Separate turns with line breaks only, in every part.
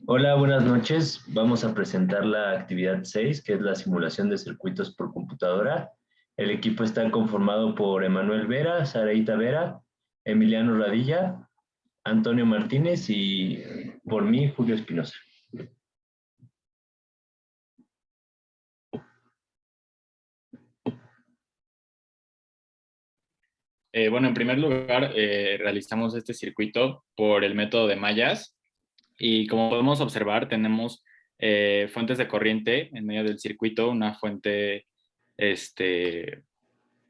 Hola, buenas noches. Vamos a presentar la actividad 6, que es la simulación de circuitos por computadora. El equipo está conformado por Emanuel Vera, Saraíta Vera, Emiliano Radilla, Antonio Martínez y por mí, Julio Espinosa.
Bueno, en primer lugar, realizamos este circuito por el método de mallas y como podemos observar, tenemos fuentes de corriente en medio del circuito, una fuente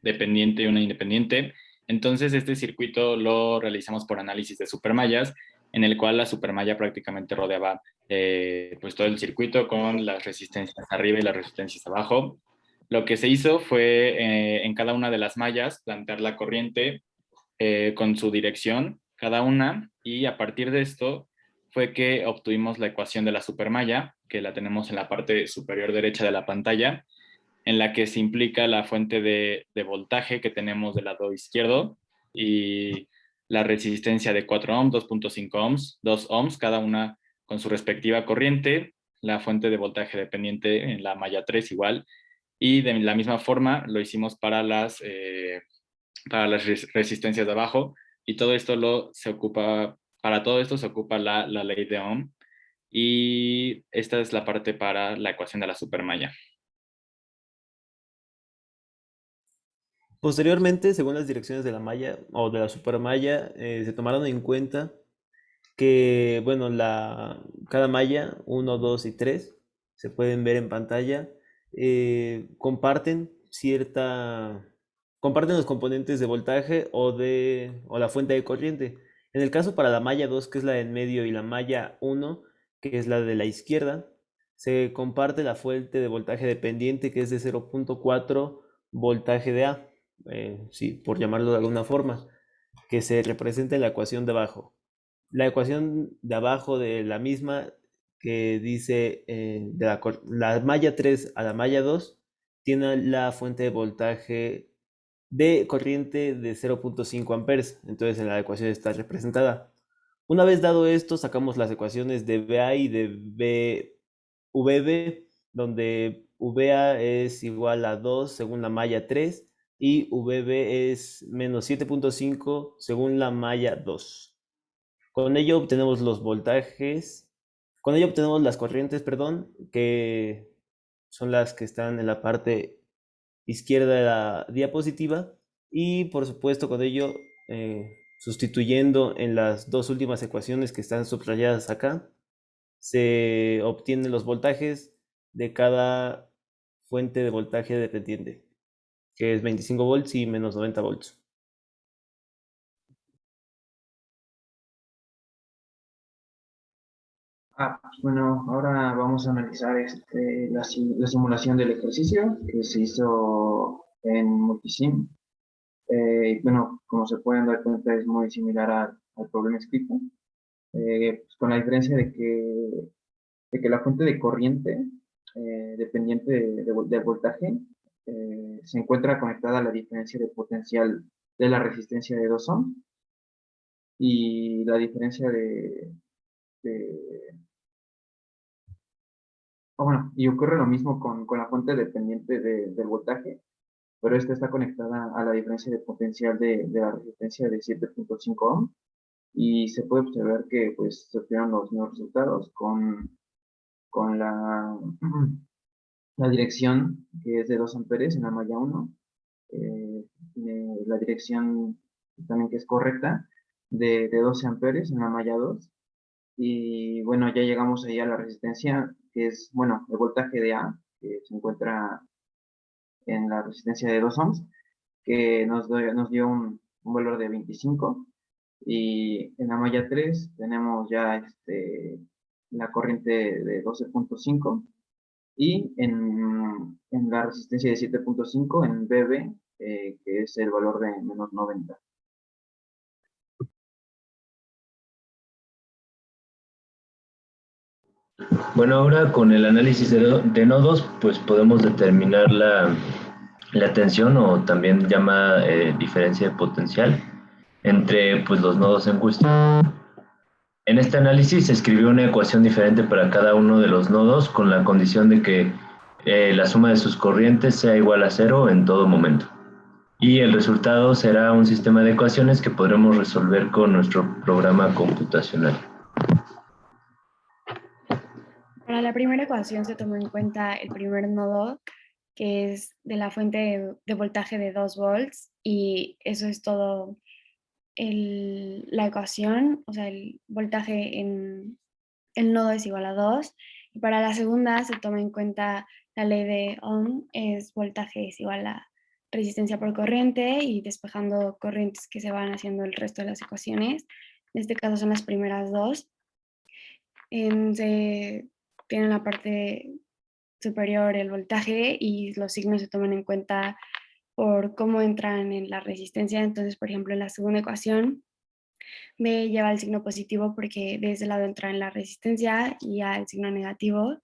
dependiente y una independiente. Entonces, este circuito lo realizamos por análisis de supermallas, en el cual la supermalla prácticamente rodeaba pues todo el circuito con las resistencias arriba y las resistencias abajo. Lo que se hizo fue en cada una de las mallas plantear la corriente con su dirección cada una, y a partir de esto fue que obtuvimos la ecuación de la supermalla, que la tenemos en la parte superior derecha de la pantalla, en la que se implica la fuente de voltaje que tenemos del lado izquierdo y la resistencia de 4 ohms, 2.5 ohms, 2 ohms, cada una con su respectiva corriente, la fuente de voltaje dependiente en la malla 3 igual, y de la misma forma lo hicimos para las resistencias de abajo, y todo esto para todo esto se ocupa la ley de Ohm, y esta es la parte para la ecuación de la supermalla.
Posteriormente, según las direcciones de la malla o de la supermalla, se tomaron en cuenta que, bueno, cada malla, uno, 2 y 3, se pueden ver en pantalla, comparten los componentes de voltaje o la fuente de corriente. En el caso para la malla 2, que es la del medio, y la malla uno, que es la de la izquierda, se comparte la fuente de voltaje dependiente, que es de 0.4 voltaje de A, sí, por llamarlo de alguna forma, que se representa en la ecuación de abajo. La ecuación de abajo de la misma, que dice la malla 3 a la malla 2, tiene la fuente de voltaje de corriente de 0.5 amperes. Entonces en la ecuación está representada. Una vez dado esto, sacamos las ecuaciones de VA y de VB, donde VA es igual a 2 según la malla 3 y VB es menos 7.5 según la malla 2. Con ello obtenemos los voltajes, con ello obtenemos las corrientes, perdón, que son las que están en la parte izquierda de la diapositiva, y por supuesto con ello, sustituyendo en las dos últimas ecuaciones que están subrayadas acá, se obtienen los voltajes de cada fuente de voltaje dependiente, que es 25 volts y menos 90 volts.
Pues bueno, ahora vamos a analizar la simulación del ejercicio que se hizo en Multisim. Bueno, como se pueden dar cuenta, es muy similar al problema escrito, pues con la diferencia de que la fuente de corriente dependiente del voltaje se encuentra conectada a la diferencia de potencial de la resistencia de 2 ohms, y la diferencia de bueno, y ocurre lo mismo con la fuente dependiente del voltaje, pero esta está conectada a la diferencia de potencial de la resistencia de 7.5 ohm, y se puede observar que pues se obtuvieron los mismos resultados con la dirección, que es de 2 amperes en la malla 1, la dirección también, que es correcta, de 12 amperes en la malla 2. Y bueno, ya llegamos ahí a la resistencia, que es, bueno, el voltaje de A, que se encuentra en la resistencia de 2 ohms, que nos dio un valor de 25. Y en la malla 3 tenemos ya la corriente de 12.5, y en la resistencia de 7.5 en BB, que es el valor de menos 90.
Bueno, ahora con el análisis de nodos, pues podemos determinar la tensión o también llamada diferencia de potencial entre pues, los nodos en cuestión. En este análisis se escribió una ecuación diferente para cada uno de los nodos con la condición de que la suma de sus corrientes sea igual a cero en todo momento. Y el resultado será un sistema de ecuaciones que podremos resolver con nuestro programa computacional.
Para la primera ecuación se tomó en cuenta el primer nodo, que es de la fuente de voltaje de 2 volts, y eso es todo la ecuación, o sea, el voltaje en el nodo es igual a 2. Y para la segunda se toma en cuenta la ley de Ohm, es voltaje es igual a resistencia por corriente, y despejando corrientes que se van haciendo el resto de las ecuaciones. En este caso son las primeras dos. Se tiene en la parte superior el voltaje y los signos se toman en cuenta por cómo entran en la resistencia. Entonces, por ejemplo, en la segunda ecuación, B lleva el signo positivo porque de ese lado entra en la resistencia, y A el signo negativo.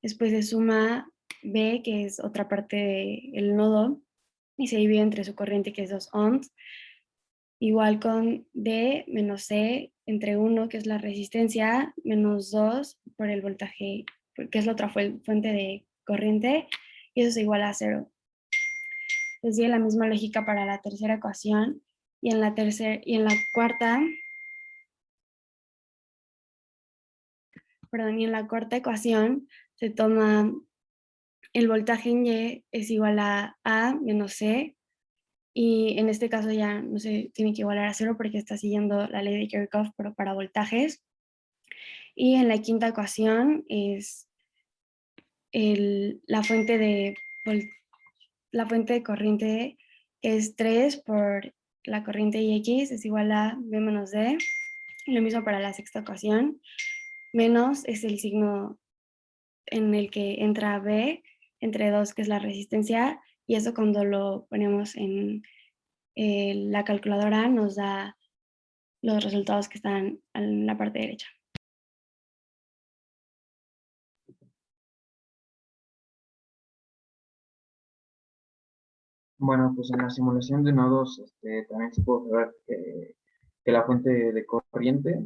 Después se suma B, que es otra parte del nodo, y se divide entre su corriente, que es 2 ohms, igual con D menos C entre 1, que es la resistencia, menos 2 por el voltaje, que es la otra fuente de corriente, y eso es igual a 0. Entonces sigue la misma lógica para la tercera ecuación, y en la cuarta, perdón, y en la cuarta ecuación se toma el voltaje en Y es igual a A menos C, y en este caso ya no se tiene que igualar a 0 porque está siguiendo la ley de Kirchhoff, pero para voltajes. Y en la quinta ecuación es la fuente de corriente es 3 por la corriente Ix es igual a B menos D. Lo mismo para la sexta ecuación. Menos es el signo en el que entra B entre 2, que es la resistencia, y eso cuando lo ponemos en la calculadora nos da los resultados que están en la parte derecha.
Bueno, pues en la simulación de nodos también se puede observar que la fuente de corriente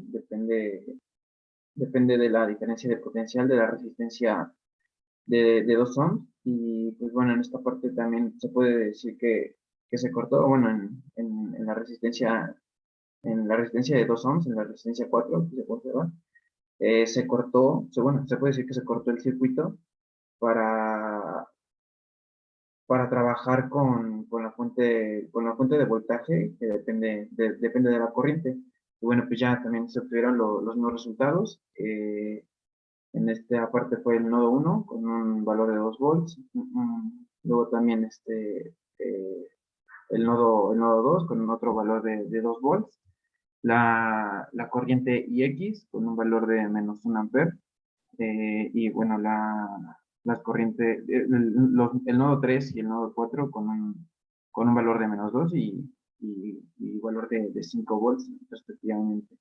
depende de la diferencia de potencial de la resistencia de 2 ohms. Y pues bueno, en esta parte también se puede decir que se cortó, bueno, en la resistencia de 2 ohms, en la resistencia 4 que se puede observar, se cortó, bueno, se puede decir que se cortó el circuito para, para trabajar con la fuente de voltaje que depende de la corriente. Y bueno, pues ya también se obtuvieron los nuevos resultados. En esta parte fue el nodo 1 con un valor de 2 volts. Luego también el nodo 2 con otro valor de 2 volts. La corriente IX con un valor de menos 1 amper. Y bueno, las corrientes, el nodo 3 y el nodo 4 con un valor de menos 2 y valor de 5 volts respectivamente.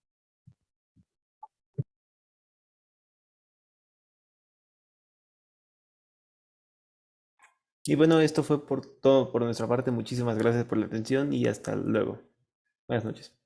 Y bueno, esto fue por todo por nuestra parte. Muchísimas gracias por la atención y hasta luego. Buenas noches.